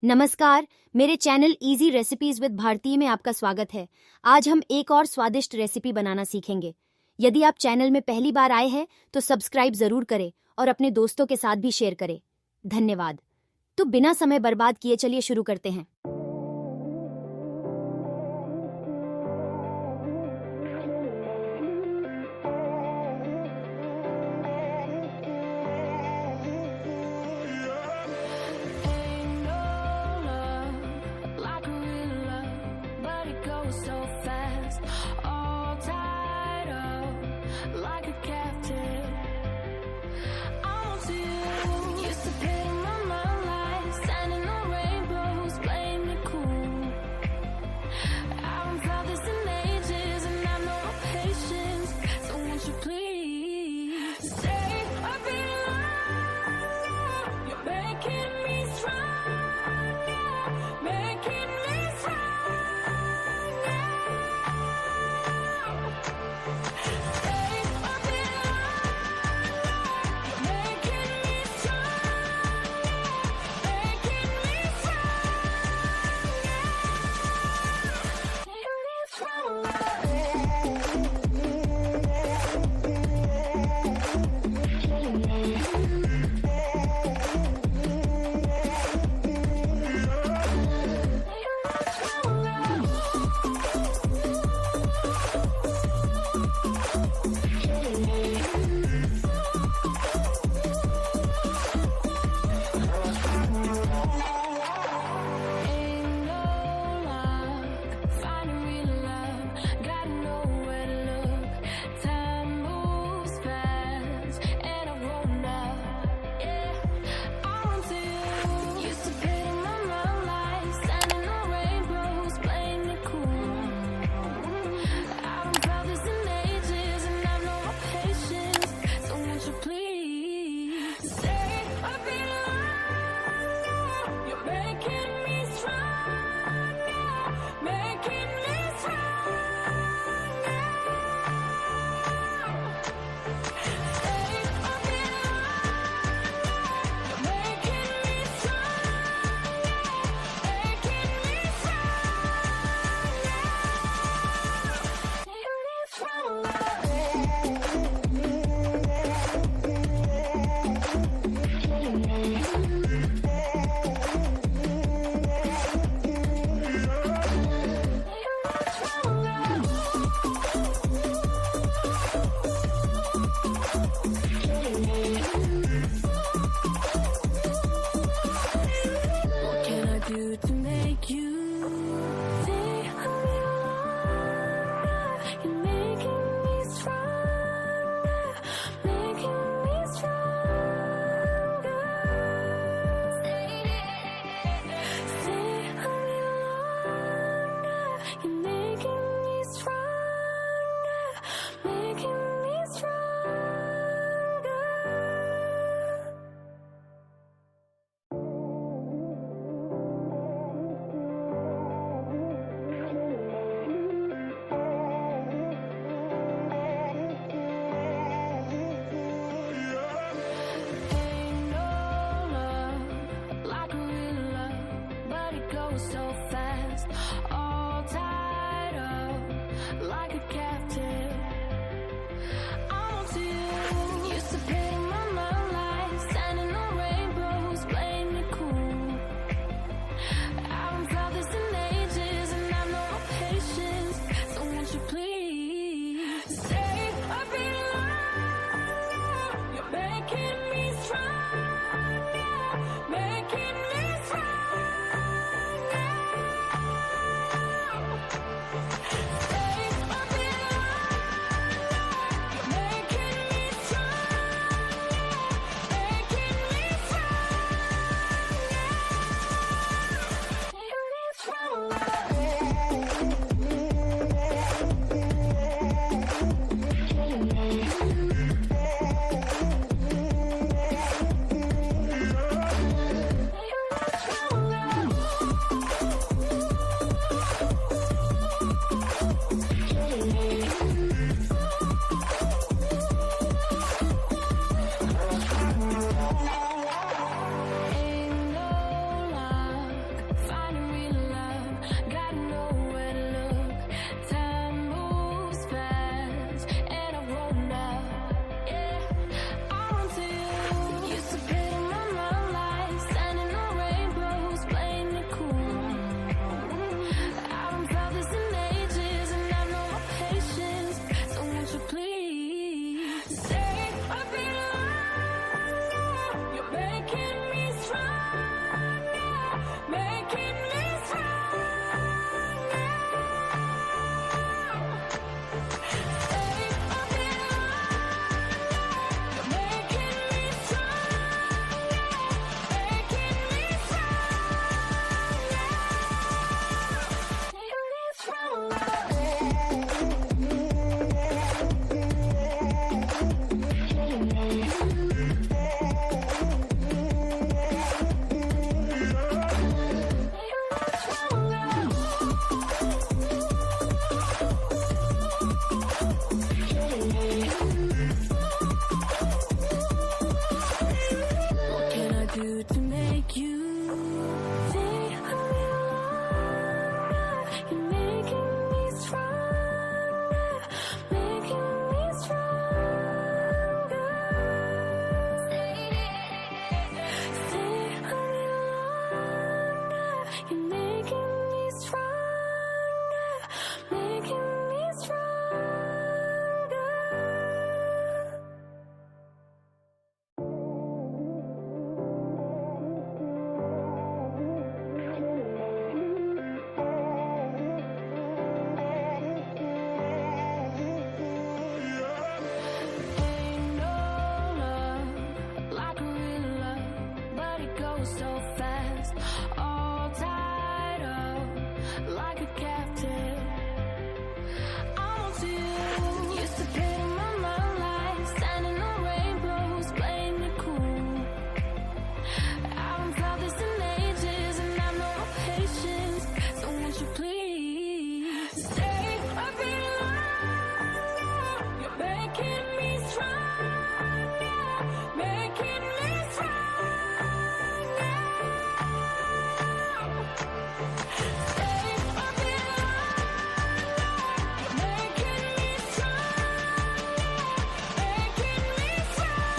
नमस्कार, मेरे channel easy recipes with Bharti में आपका स्वागत है। आज हम एक और स्वादिष्ट रेसिपी बनाना सीखेंगे। यदि आप चैनल में पहली बार आए हैं तो सब्सक्राइब जरूर करें और अपने दोस्तों के साथ भी शेयर करें। धन्यवाद। तो बिना समय बर्बाद किए चलिए शुरू करते हैं। So fast, all tied up like a captive. I want you. Used to pay my mind like standing on rainbows, playing it cool. I haven't felt this in ages, and I know patience. So won't you please stay a bit longer? You're making me stronger, making me stronger. To make you stay a little longer, you're making me stronger, making me stronger. Stay a little longer, you're making me stronger, making me stronger. So fast, all tied up like a captive. I want you. Used to pay my mind like standing on rainbows, playing it cool. I haven't felt this in ages, and I know patience. So won't you please stay a bit longer? You're making me stronger, making me stronger. Stay a bit a captive. I'm on to you. Used to pit in my mind like standing on rainbows, playing it cool. I haven't felt this in ages, and I've no more patience. So won't you please stay a bit longer? You're making me stronger, making me stronger. Stay a bit longer. You're making me stronger, making me stronger.